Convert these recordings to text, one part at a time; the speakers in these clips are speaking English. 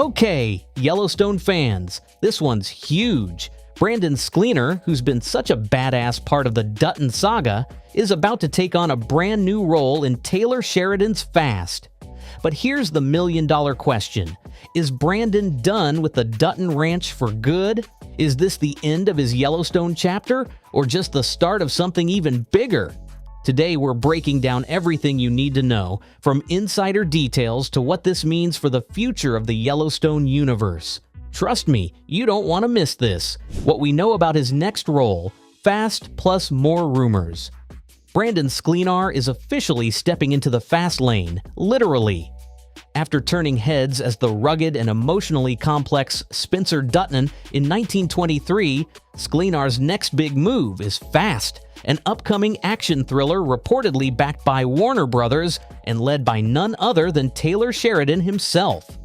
Okay, Yellowstone fans, this one's huge. Brandon Sklenar, who's been such a badass part of the Dutton saga, is about to take on a brand new role in Taylor Sheridan's F.A.S.T. But here's the million-dollar question. Is Brandon done with the Dutton Ranch for good? Is this the end of his Yellowstone chapter, or just the start of something even bigger? Today, we're breaking down everything you need to know, from insider details to what this means for the future of the Yellowstone universe. Trust me, you don't want to miss this. What we know about his next role, F.A.S.T. plus more rumors. Brandon Sklenar is officially stepping into the F.A.S.T. lane, literally. After turning heads as the rugged and emotionally complex Spencer Dutton in 1923, Sklenar's next big move is F.A.S.T., an upcoming action thriller reportedly backed by Warner Brothers and led by none other than Taylor Sheridan himself.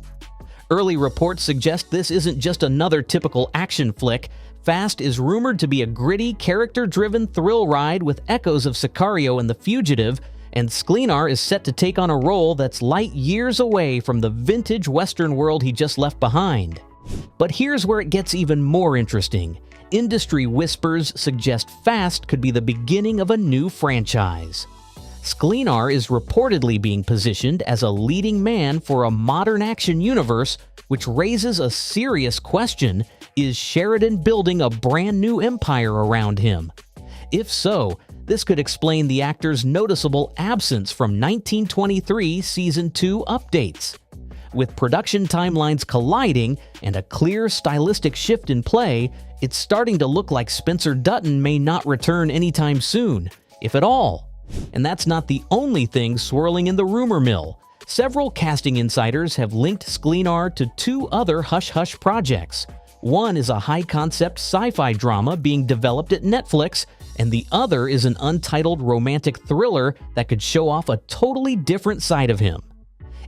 Early reports suggest this isn't just another typical action flick. F.A.S.T. is rumored to be a gritty, character-driven thrill ride with echoes of Sicario and The Fugitive, and Sklenar is set to take on a role that's light years away from the vintage Western world he just left behind. But here's where it gets even more interesting. Industry whispers suggest F.A.S.T. could be the beginning of a new franchise. Sklenar is reportedly being positioned as a leading man for a modern action universe, which raises a serious question: is Sheridan building a brand new empire around him? If so, this could explain the actor's noticeable absence from 1923 Season 2 updates. With production timelines colliding and a clear stylistic shift in play, it's starting to look like Spencer Dutton may not return anytime soon, if at all. And that's not the only thing swirling in the rumor mill. Several casting insiders have linked Sklenar to two other hush-hush projects. One is a high-concept sci-fi drama being developed at Netflix, and the other is an untitled romantic thriller that could show off a totally different side of him.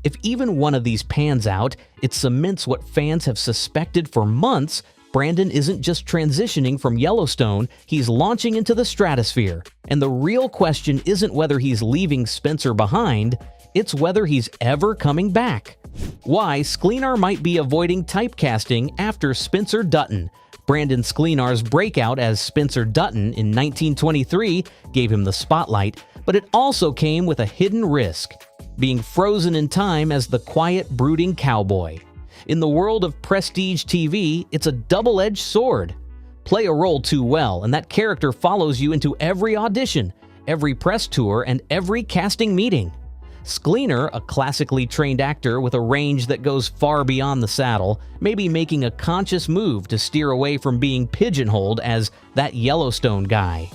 If even one of these pans out, it cements what fans have suspected for months: Brandon isn't just transitioning from Yellowstone, he's launching into the stratosphere. And the real question isn't whether he's leaving Spencer behind, it's whether he's ever coming back. Why Sklenar might be avoiding typecasting after Spencer Dutton. Brandon Sklenar's breakout as Spencer Dutton in 1923 gave him the spotlight, but it also came with a hidden risk: being frozen in time as the quiet, brooding cowboy. In the world of prestige TV, it's a double-edged sword. Play a role too well, and that character follows you into every audition, every press tour, and every casting meeting. Sklenar, a classically trained actor with a range that goes far beyond the saddle, may be making a conscious move to steer away from being pigeonholed as that Yellowstone guy.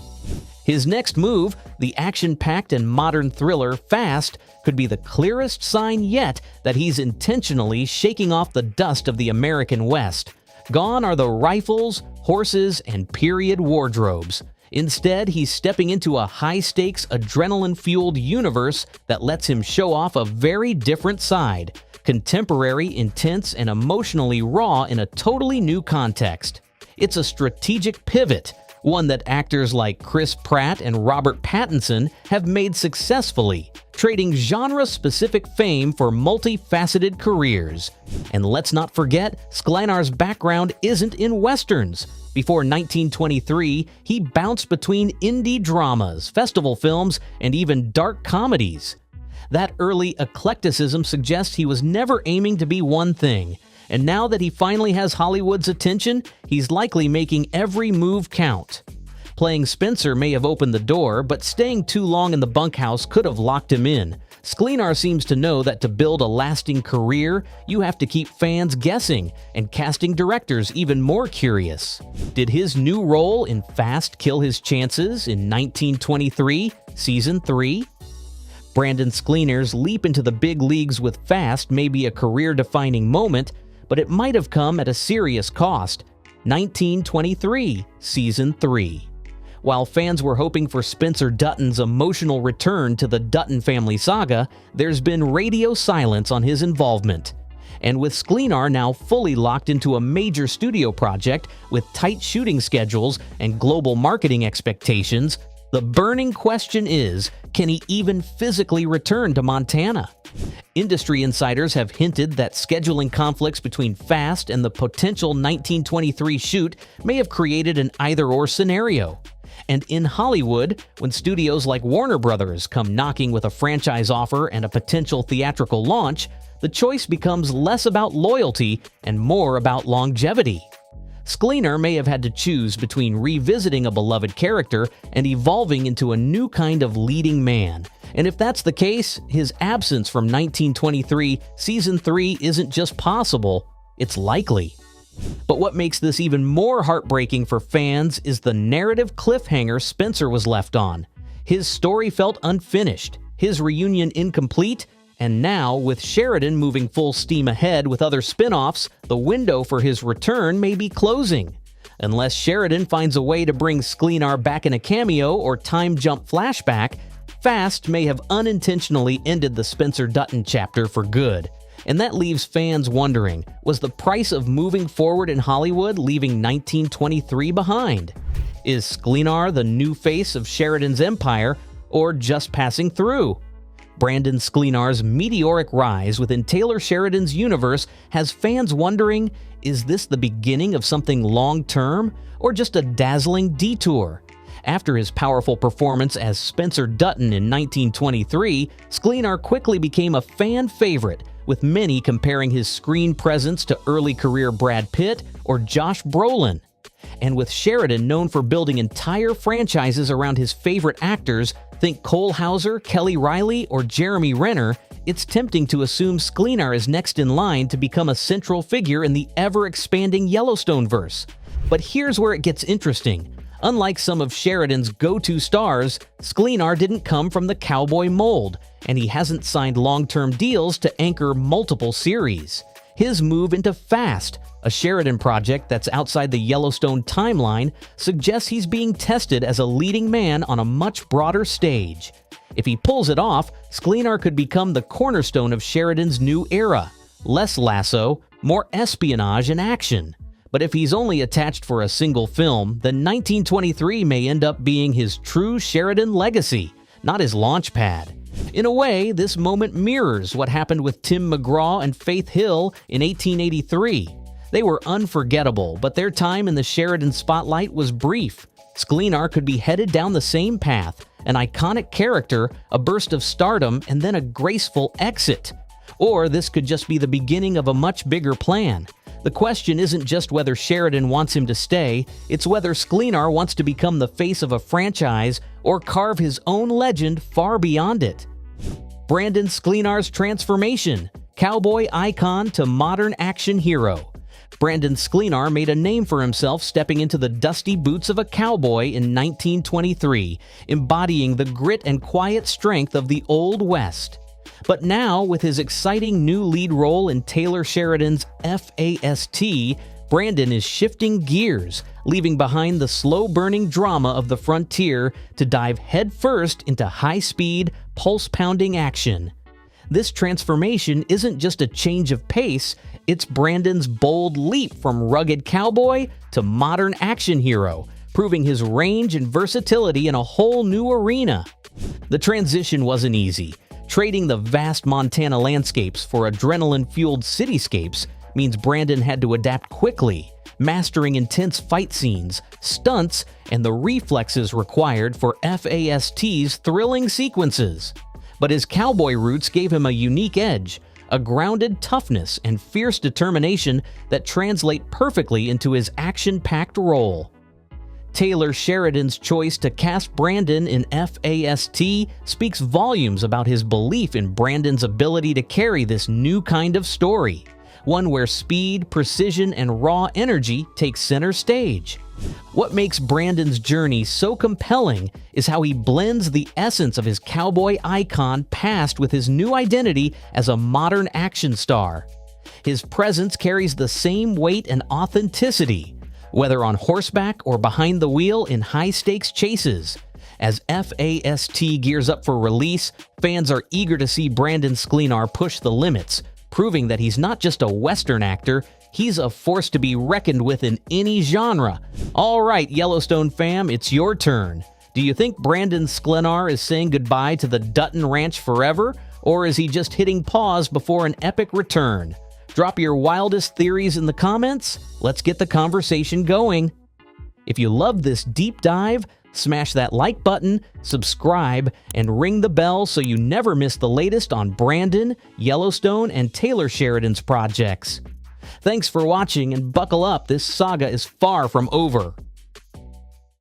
His next move, the action-packed and modern thriller F.A.S.T., could be the clearest sign yet that he's intentionally shaking off the dust of the American West. Gone are the rifles, horses, and period wardrobes. Instead, he's stepping into a high-stakes, adrenaline-fueled universe that lets him show off a very different side: contemporary, intense, and emotionally raw in a totally new context. It's a strategic pivot, one that actors like Chris Pratt and Robert Pattinson have made successfully, trading genre-specific fame for multifaceted careers. And let's not forget, Sklenar's background isn't in westerns. Before 1923, he bounced between indie dramas, festival films, and even dark comedies. That early eclecticism suggests he was never aiming to be one thing. And now that he finally has Hollywood's attention, he's likely making every move count. Playing Spencer may have opened the door, but staying too long in the bunkhouse could have locked him in. Sklenar seems to know that to build a lasting career, you have to keep fans guessing and casting directors even more curious. Did his new role in F.A.S.T. kill his chances in 1923, Season 3? Brandon Sklenar's leap into the big leagues with F.A.S.T. may be a career-defining moment, but it might have come at a serious cost: 1923, Season 3. While fans were hoping for Spencer Dutton's emotional return to the Dutton family saga, there's been radio silence on his involvement. And with Sklenar now fully locked into a major studio project with tight shooting schedules and global marketing expectations, The burning question is, can he even physically return to Montana? Industry insiders have hinted that scheduling conflicts between F.A.S.T and the potential 1923 shoot may have created an either-or scenario. And in Hollywood, when studios like Warner Brothers come knocking with a franchise offer and a potential theatrical launch, the choice becomes less about loyalty and more about longevity. Sklenar may have had to choose between revisiting a beloved character and evolving into a new kind of leading man. And if that's the case, his absence from 1923 Season 3 isn't just possible, it's likely. But what makes this even more heartbreaking for fans is the narrative cliffhanger Spencer was left on. His story felt unfinished, his reunion incomplete, and now, with Sheridan moving full steam ahead with other spin-offs, the window for his return may be closing. Unless Sheridan finds a way to bring Sklenar back in a cameo or time jump flashback, F.A.S.T may have unintentionally ended the Spencer Dutton chapter for good. And that leaves fans wondering, was the price of moving forward in Hollywood leaving 1923 behind? Is Sklenar the new face of Sheridan's empire, or just passing through? Brandon Sklenar's meteoric rise within Taylor Sheridan's universe has fans wondering, is this the beginning of something long-term, or just a dazzling detour? After his powerful performance as Spencer Dutton in 1923, Sklenar quickly became a fan favorite, with many comparing his screen presence to early career Brad Pitt or Josh Brolin. And with Sheridan known for building entire franchises around his favorite actors, think Cole Hauser, Kelly Riley, or Jeremy Renner, it's tempting to assume Sklenar is next in line to become a central figure in the ever-expanding Yellowstone verse. But here's where it gets interesting. Unlike some of Sheridan's go-to stars, Sklenar didn't come from the Cowboy mold, and he hasn't signed long-term deals to anchor multiple series. His move into F.A.S.T, a Sheridan project that's outside the Yellowstone timeline, suggests he's being tested as a leading man on a much broader stage. If he pulls it off, Sklenar could become the cornerstone of Sheridan's new era. Less lasso, more espionage and action. But if he's only attached for a single film, then 1923 may end up being his true Sheridan legacy, not his launch pad. In a way, this moment mirrors what happened with Tim McGraw and Faith Hill in 1883. They were unforgettable, but their time in the Sheridan spotlight was brief. Sklenar could be headed down the same path, an iconic character, a burst of stardom, and then a graceful exit. Or this could just be the beginning of a much bigger plan. The question isn't just whether Sheridan wants him to stay, it's whether Sklenar wants to become the face of a franchise or carve his own legend far beyond it. Brandon Sklenar's transformation, cowboy icon to modern action hero. Brandon Sklenar made a name for himself stepping into the dusty boots of a cowboy in 1923, embodying the grit and quiet strength of the Old West. But now, with his exciting new lead role in Taylor Sheridan's F.A.S.T, Brandon is shifting gears, leaving behind the slow-burning drama of the frontier to dive headfirst into high-speed, pulse-pounding action. This transformation isn't just a change of pace, it's Brandon's bold leap from rugged cowboy to modern action hero, proving his range and versatility in a whole new arena. The transition wasn't easy. Trading the vast Montana landscapes for adrenaline-fueled cityscapes means Brandon had to adapt quickly, mastering intense fight scenes, stunts, and the reflexes required for F.A.S.T's thrilling sequences. But his cowboy roots gave him a unique edge, a grounded toughness and fierce determination that translate perfectly into his action-packed role. Taylor Sheridan's choice to cast Brandon in F.A.S.T speaks volumes about his belief in Brandon's ability to carry this new kind of story, one where speed, precision, and raw energy take center stage. What makes Brandon's journey so compelling is how he blends the essence of his cowboy icon past with his new identity as a modern action star. His presence carries the same weight and authenticity, whether on horseback or behind the wheel in high-stakes chases. As F.A.S.T gears up for release, fans are eager to see Brandon Sklenar push the limits, proving that he's not just a Western actor, he's a force to be reckoned with in any genre. All right, Yellowstone fam, it's your turn. Do you think Brandon Sklenar is saying goodbye to the Dutton Ranch forever, or is he just hitting pause before an epic return? Drop your wildest theories in the comments. Let's get the conversation going. If you love this deep dive, smash that like button, subscribe, and ring the bell so you never miss the latest on Brandon, Yellowstone, and Taylor Sheridan's projects. Thanks for watching, and buckle up, this saga is far from over.